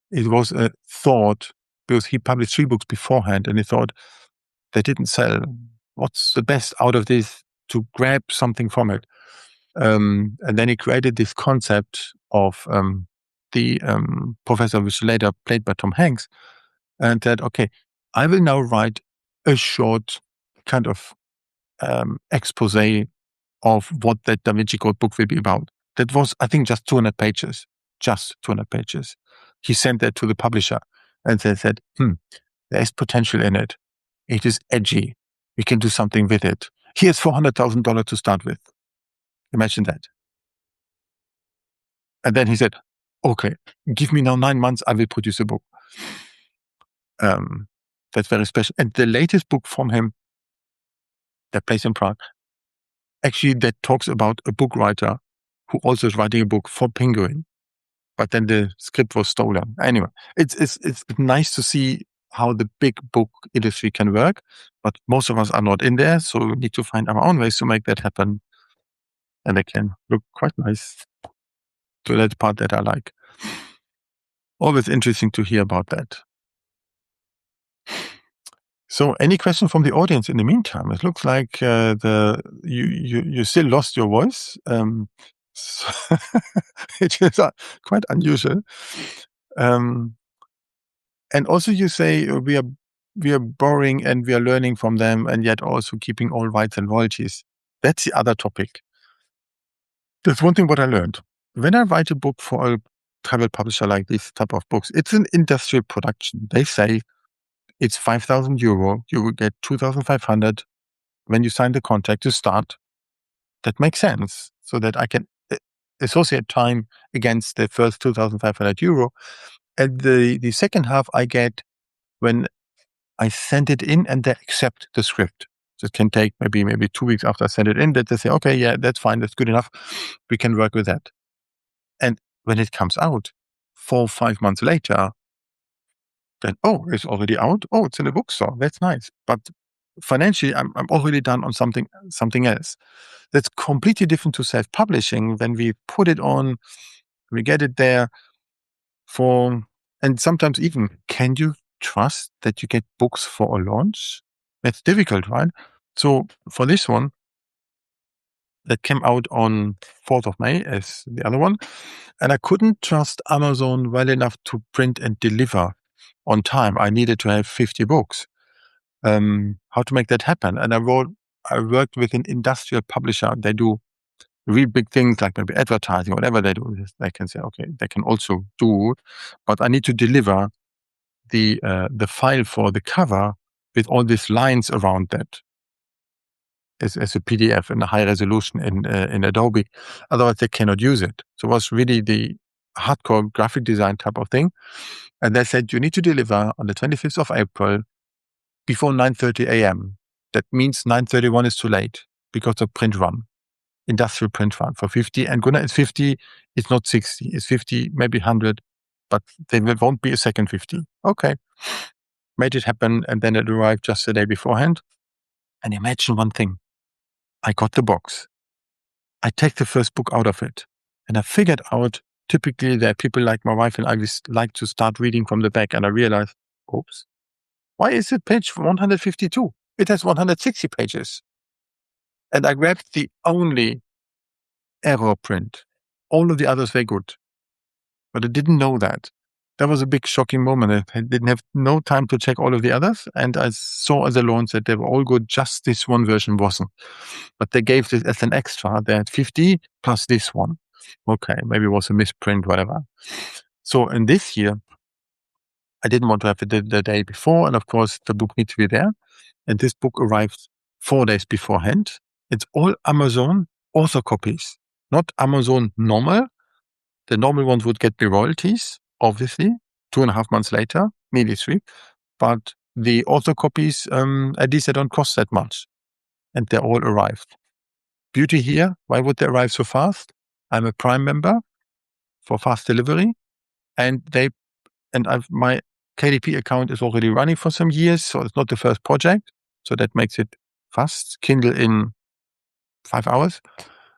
it was a thought because he published 3 books beforehand, and he thought they didn't sell. What's the best out of this to grab something from it? And then he created this concept of the professor, which later played by Tom Hanks, and said, okay, I will now write a short kind of expose of what that Da Vinci Code book will be about. That was, I think, just 200 pages. Just 200 pages. He sent that to the publisher and they said, there's potential in it. It is edgy. We can do something with it. Here's $400,000 to start with. Imagine that. And then he said, okay, give me now 9 months, I will produce a book. That's very special. And the latest book from him, that plays in Prague, actually that talks about a book writer who also is writing a book for Penguin, but then the script was stolen. Anyway, it's nice to see how the big book industry can work, but most of us are not in there, so we need to find our own ways to make that happen, and they can look quite nice. So that's the part that I like. Always interesting to hear about that. So, any question from the audience in the meantime? It looks like you still lost your voice, so which is quite unusual. And also, you say we are borrowing and we are learning from them, and yet also keeping all rights and royalties. That's the other topic. That's one thing what I learned. When I write a book for a travel publisher like this type of books, it's an industrial production. They say it's 5,000 euro. You will get 2,500 when you sign the contract to start. That makes sense, so that I can associate time against the first 2,500 euro. And the second half I get when I send it in and they accept the script. So it can take maybe 2 weeks after I send it in that they say, okay, yeah, that's fine, that's good enough. We can work with that. And when it comes out 4 or 5 months later, then, oh, it's already out. Oh, it's in a bookstore. That's nice. But financially, I'm already done on something else. That's completely different to self-publishing. When we put it on, we get it there and sometimes even, can you trust that you get books for a launch? That's difficult, right? So for this one, that came out on 4th of May as the other one, and I couldn't trust Amazon well enough to print and deliver on time. I needed to have 50 books. How to make that happen? And I worked with an industrial publisher. They do real big things like maybe advertising, whatever they do. They can say, okay, they can also do, but I need to deliver the file for the cover with all these lines around that as a PDF in a high resolution in Adobe. Otherwise, they cannot use it. So it was really the hardcore graphic design type of thing. And they said, you need to deliver on the 25th of April before 9:30 a.m. That means 9:31 is too late because of print run, industrial print run for 50. And Gunnar, it's 50, it's not 60, it's 50, maybe 100, but there won't be a second 50. Okay. Made it happen. And then it arrived just the day beforehand. And imagine one thing. I got the box. I take the first book out of it. And I figured out, typically there are people like my wife and I like to start reading from the back. And I realized, oops, why is it page 152? It has 160 pages. And I grabbed the only error print. All of the others were good. But I didn't know that. That was a big shocking moment. I didn't have no time to check all of the others. And I saw as a launch that they were all good. Just this one version wasn't. But they gave this as an extra. They had 50 plus this one. Okay, maybe it was a misprint, whatever. So in this year, I didn't want to have it the day before. And of course, the book needs to be there. And this book arrived 4 days beforehand. It's all Amazon author copies, not Amazon normal. The normal ones would get the royalties, obviously, 2.5 months later, nearly 3. But the author copies, at least they don't cost that much. And they all arrived. Beauty here, why would they arrive so fast? I'm a Prime member for fast delivery. And my KDP account is already running for some years, so it's not the first project. So that makes it fast. Kindle in 5 hours,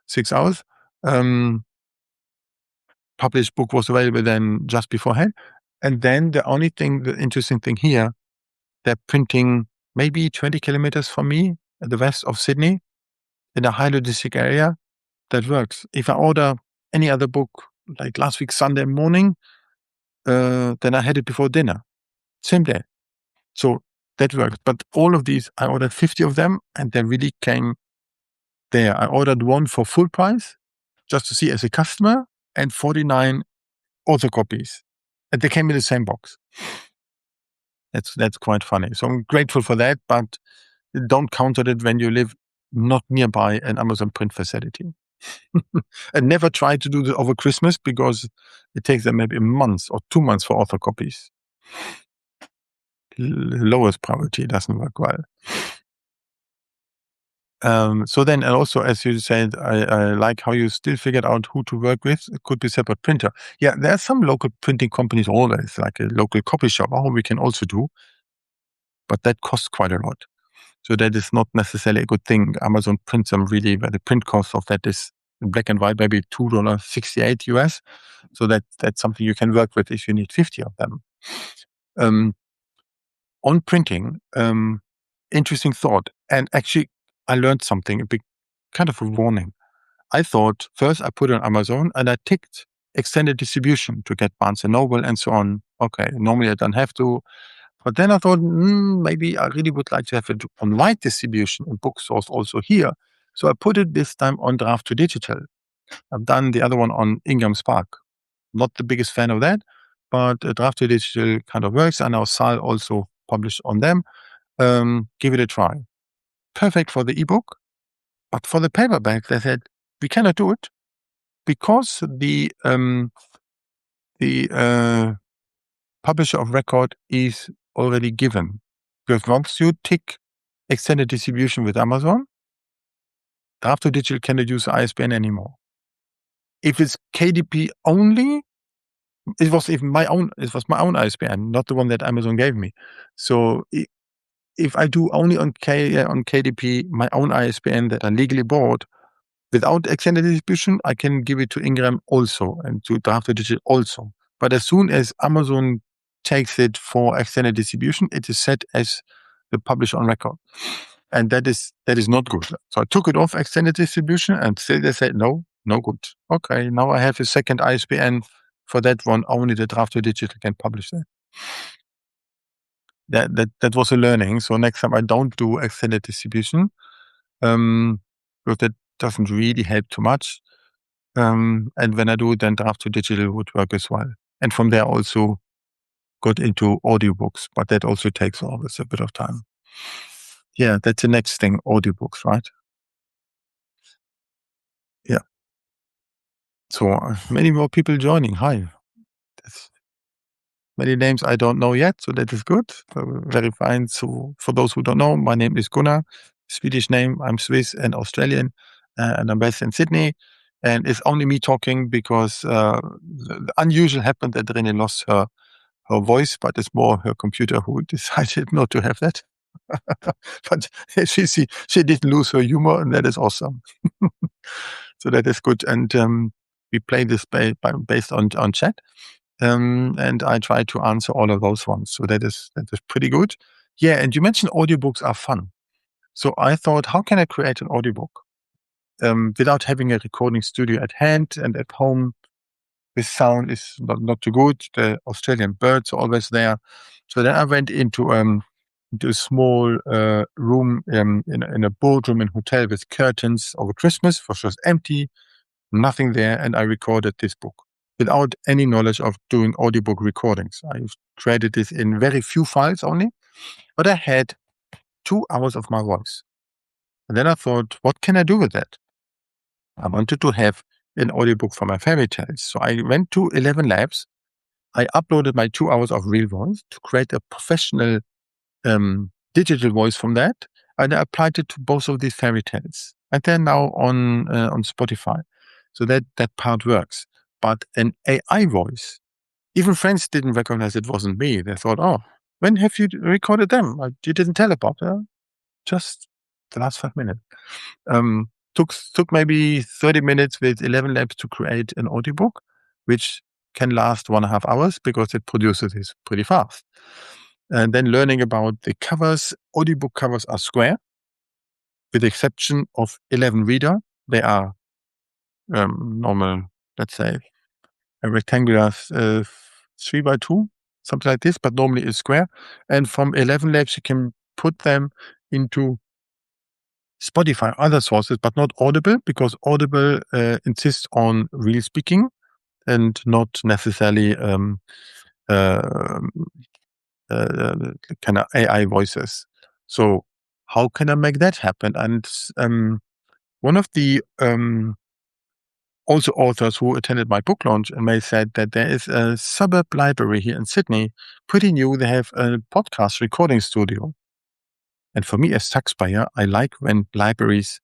6 hours. Published book was available then just beforehand. And then the interesting thing here, they're printing maybe 20 kilometers from me at the west of Sydney in a high logistic area. That works. If I order any other book, like last week, Sunday morning, then I had it before dinner. Same day. So that works. But all of these, I ordered 50 of them and they really came there. I ordered one for full price just to see as a customer and 49 author copies. And they came in the same box. That's quite funny. So I'm grateful for that, but don't count on it when you live not nearby an Amazon print facility. And never try to do this over Christmas because it takes them maybe a month or 2 months for author copies. Lowest priority doesn't work well. So then, and also, as you said, I like how you still figured out who to work with. It could be separate printer. Yeah, there are some local printing companies always, like a local copy shop. Oh, we can also do, but that costs quite a lot. So that is not necessarily a good thing. Amazon prints them really, where the print cost of that is in black and white, maybe $2.68 US. So that's something you can work with if you need 50 of them. On printing, interesting thought. And actually, I learned something, a big kind of a warning. I thought first I put it on Amazon and I ticked extended distribution to get Barnes and Noble and so on. Okay, normally I don't have to. But then I thought, maybe I really would like to have it on wide distribution and bookstores also here. So I put it this time on Draft to Digital. I've done the other one on Ingram Spark. Not the biggest fan of that, but Draft to Digital kind of works. And now Sal also published on them. Give it a try. Perfect for the ebook, but for the paperback, they said we cannot do it because the publisher of record is already given. Because once you tick extended distribution with Amazon, Draft to Digital cannot use ISBN anymore. If it's KDP only, it was my own ISBN, not the one that Amazon gave me. So if I do only on KDP, my own ISBN that I legally bought, without extended distribution, I can give it to Ingram also and to Draft to Digital also. But as soon as Amazon takes it for extended distribution, it is set as the publisher on record. And that is not good. So I took it off extended distribution and still they said, no good. Okay, now I have a second ISBN for that one. Only the Draft to Digital can publish that. That was a learning. So next time I don't do extended distribution, because that doesn't really help too much. And when I do it, then Draft to Digital would work as well. And from there also got into audiobooks, but that also takes always a bit of time. Yeah, that's the next thing, audiobooks, right? Yeah. So many more people joining. Hi. That's many names I don't know yet, so that is good. Very fine. So for those who don't know, my name is Gunnar, Swedish name. I'm Swiss and Australian, and I'm based in Sydney. And it's only me talking because the unusual happened that Renee lost her voice, but it's more her computer who decided not to have that. But she didn't lose her humor, and that is awesome. So that is good. And we play this based on chat. And I try to answer all of those ones. So that is pretty good. Yeah, and you mentioned audiobooks are fun. So I thought, how can I create an audiobook without having a recording studio at hand and at home? This sound is not too good. The Australian birds are always there. So then I went into a small room in a boardroom in a hotel with curtains over Christmas, for sure empty, nothing there, and I recorded this book without any knowledge of doing audiobook recordings. I created this in very few files only, but I had 2 hours of my voice. And then I thought, what can I do with that? I wanted to have an audiobook for my fairy tales. So I went to 11 Labs. I uploaded my 2 hours of real voice to create a professional digital voice from that. And I applied it to both of these fairy tales. And they're now on Spotify. So that part works. But an AI voice, even friends didn't recognize it wasn't me. They thought, oh, when have you recorded them? You didn't tell about them. Just the last 5 minutes. Took maybe 30 minutes with 11 Labs to create an audiobook, which can last 1.5 hours because it produces it pretty fast. And then learning about the covers. Audiobook covers are square, with the exception of 11 reader. They are normal, let's say, a rectangular 3x2, something like this, but normally it's square. And from 11 Labs, you can put them into Spotify, other sources, but not Audible, because Audible insists on real speaking and not necessarily kind of AI voices. So how can I make that happen? And one of the also authors who attended my book launch, and they said that there is a suburb library here in Sydney, pretty new. They have a podcast recording studio. And for me as taxpayer, I like when libraries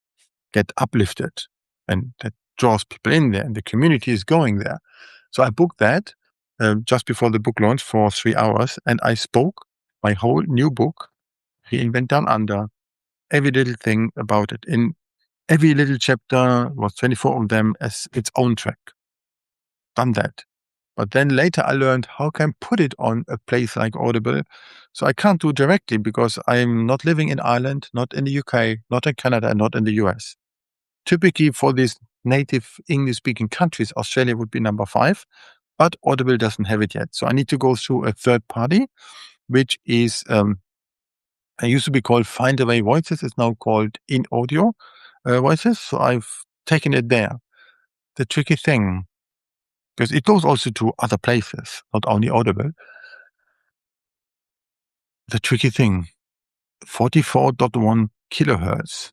get uplifted and that draws people in there and the community is going there. So I booked that just before the book launch for 3 hours, and I spoke my whole new book, Reinvent Down Under, every little thing about it. In every little chapter was 24 of them as its own track. Done that. But then later I learned how can I put it on a place like Audible. So I can't do it directly because I'm not living in Ireland, not in the UK, not in Canada, and not in the US. Typically for these native English speaking countries, Australia would be number 5, but Audible doesn't have it yet. So I need to go through a third party, which is, I used to be called Findaway Voices. It's now called In Audio Voices. So I've taken it there. The tricky thing, because it goes also to other places, not only Audible. The tricky thing, 44.1 kilohertz,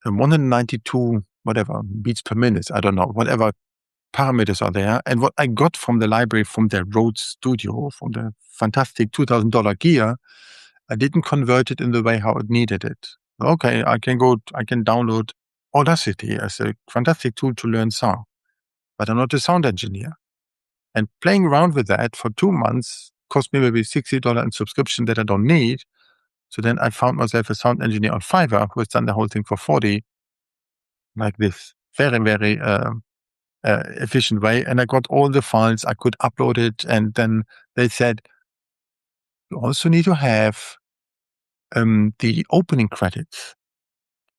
and 192, whatever, beats per minute. I don't know, whatever parameters are there. And what I got from the library, from their Rhodes studio, from the fantastic $2,000 gear, I didn't convert it in the way how it needed it. Okay, I can download Audacity as a fantastic tool to learn sound, but I'm not a sound engineer. And playing around with that for 2 months cost me maybe $60 in subscription that I don't need. So then I found myself a sound engineer on Fiverr who has done the whole thing for 40, like this very, very efficient way. And I got all the files. I could upload it. And then they said, you also need to have the opening credits.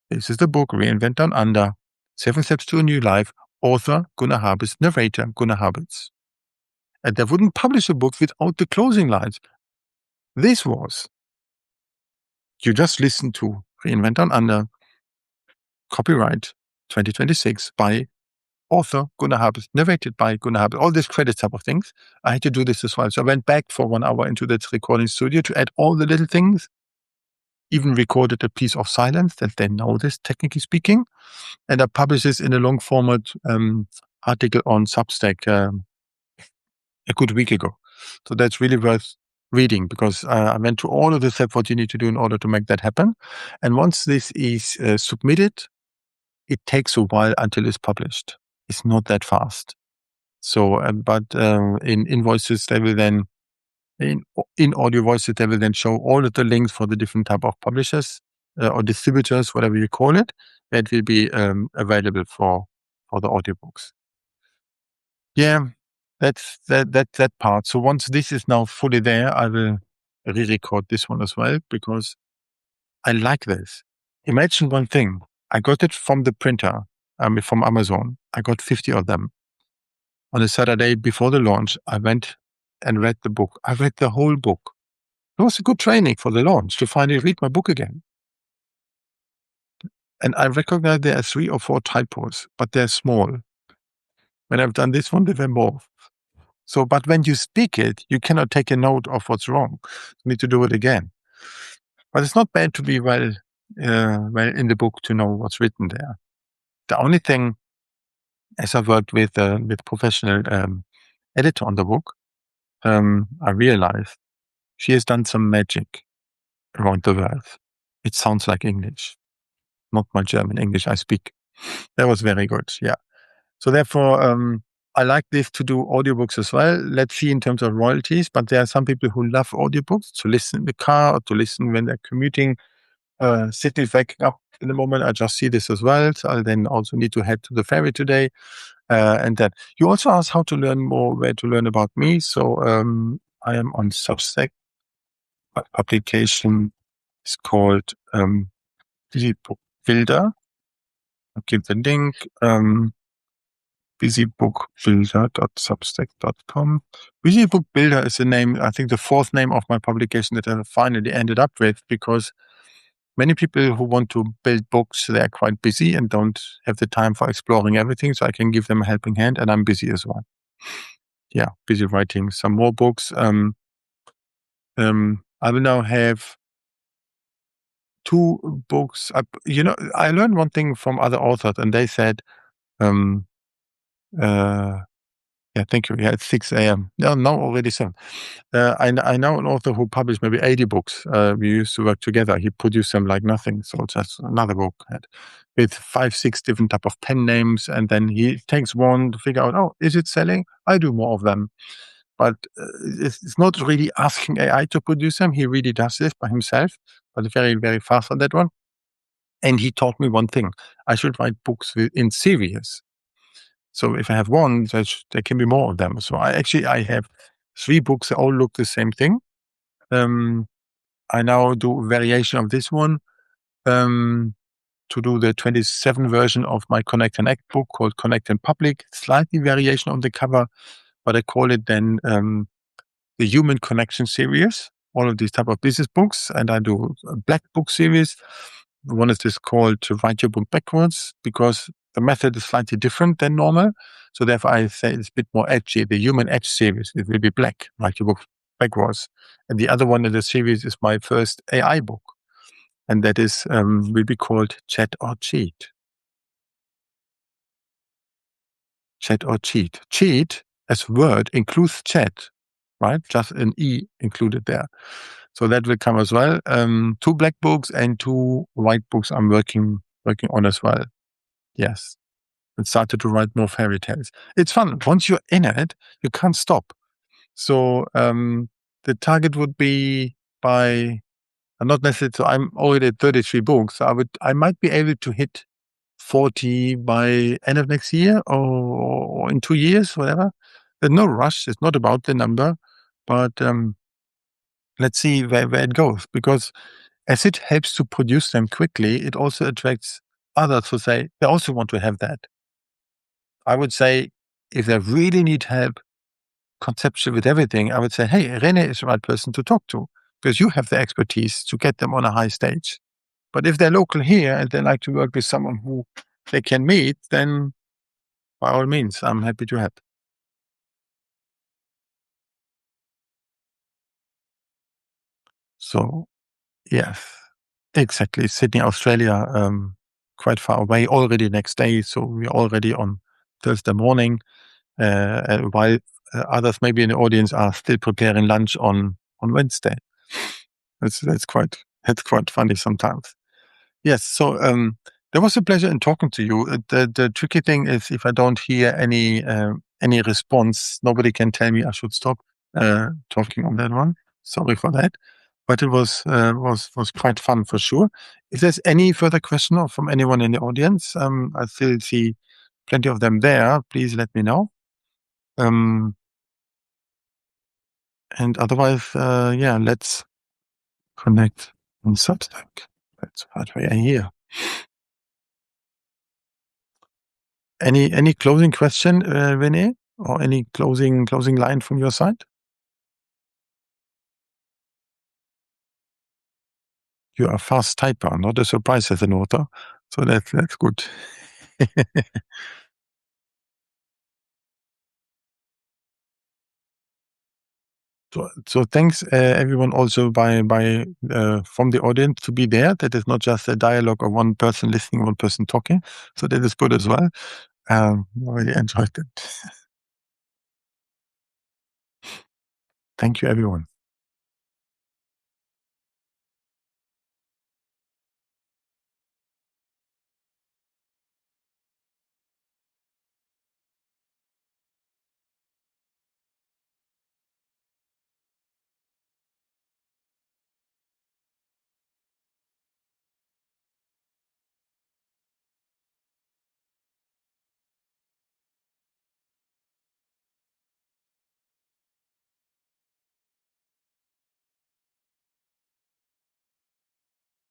This is the book, Reinvent Down Under, 7 Steps to a New Life, author Gunnar Habitz, narrator Gunnar Habitz. And they wouldn't publish a book without the closing lines. This was, you just listen to Reinvent Down Under, copyright 2026 by author Gunnar Habitz, narrated by Gunnar Habitz, all these credit type of things. I had to do this as well. So I went back for 1 hour into that recording studio to add all the little things, even recorded a piece of silence that they know this, technically speaking. And I published this in a long format article on Substack a good week ago. So that's really worth reading because I went through all of the steps what you need to do in order to make that happen. And once this is submitted, it takes a while until it's published. It's not that fast. So, but in invoices, they will then, in audio voices, they will then show all of the links for the different type of publishers or distributors, whatever you call it, that will be available for the audiobooks. Yeah, that's that part. So once this is now fully there, I will re-record this one as well because I like this. Imagine one thing. I got it from the printer, from Amazon. I got 50 of them. On a Saturday before the launch, I went and read the book. I read the whole book. It was a good training for the launch to finally read my book again. And I recognize there are 3 or 4 typos, but they're small. When I've done this one, there were more. So, but when you speak it, you cannot take a note of what's wrong. You need to do it again. But it's not bad to be well in the book to know what's written there. The only thing, as I've worked with professional editor on the book, I realized she has done some magic around the words. It sounds like English, not my German English I speak. That was very good. Yeah. So therefore, I like this to do audiobooks as well. Let's see in terms of royalties, but there are some people who love audiobooks to listen in the car or to listen when they're commuting. Sydney's waking up in the moment. I just see this as well. So I then also need to head to the ferry today. And that you also asked how to learn more, where to learn about me. So I am on Substack. My publication is called Busy Book Builder. I'll give the link. busybookbuilder.substack.com. Busy Book Builder is the name, I think the 4th name of my publication that I finally ended up with, because many people who want to build books, they are quite busy and don't have the time for exploring everything. So I can give them a helping hand, and I'm busy as well. Yeah, busy writing some more books. I will now have 2 books. I learned one thing from other authors, and they said, Yeah, thank you. Yeah, it's 6 a.m. No, now already 7. I know an author who published maybe 80 books. We used to work together. He produced them like nothing. So just another book with 5, 6 different type of pen names. And then he takes one to figure out, oh, is it selling? I do more of them. But it's not really asking AI to produce them. He really does this by himself, but very, very fast on that one. And he taught me one thing. I should write books in series. So if I have one, there can be more of them. So I have 3 books that all look the same thing. Um, I now do a variation of this one um, to do the 27 version of my Connect and Act book called Connect in Public. Slightly variation on the cover, but I call it then the Human Connection series. All of these type of business books, and I do a black book series. One is this called to write your book backwards because the method is slightly different than normal. So therefore, I say it's a bit more edgy. The Human Edge series, it will be black, write your book backwards. And the other one in the series is my first AI book, and that is will be called Chat or Cheat. Chat or Cheat. Cheat as word includes chat, right? Just an E included there. So that will come as well. 2 black books and 2 white books I'm working on as well. Yes. And started to write more fairy tales. It's fun. Once you're in it, you can't stop. So the target would be by not necessarily. So I'm already at 33 books. So I might be able to hit 40 by end of next year or in 2 years, whatever. There's no rush. It's not about the number, but let's see where it goes. Because as it helps to produce them quickly, it also attracts others who say they also want to have that. I would say if they really need help conceptual with everything, I would say, hey, Renee is the right person to talk to because you have the expertise to get them on a high stage. But if they're local here and they like to work with someone who they can meet, then by all means, I'm happy to help. So, yes, exactly. Sydney, Australia, quite far away already next day. So we're already on Thursday morning, while others maybe in the audience are still preparing lunch on Wednesday. That's quite funny sometimes. Yes. So there was a pleasure in talking to you. The tricky thing is if I don't hear any response, nobody can tell me I should stop talking on that one. Sorry for that. But it was quite fun for sure. If there's any further question or from anyone in the audience, I still see plenty of them there. Please let me know. Um, and otherwise, yeah, let's connect on Substack. That's what we are here. Any closing question, Renee, or any closing line from your side? You are a fast typer, not a surprise as an author, so that's good. So thanks everyone also by from the audience to be there. That is not just a dialogue of one person listening, one person talking. So that is good as well. I really enjoyed it. Thank you, everyone.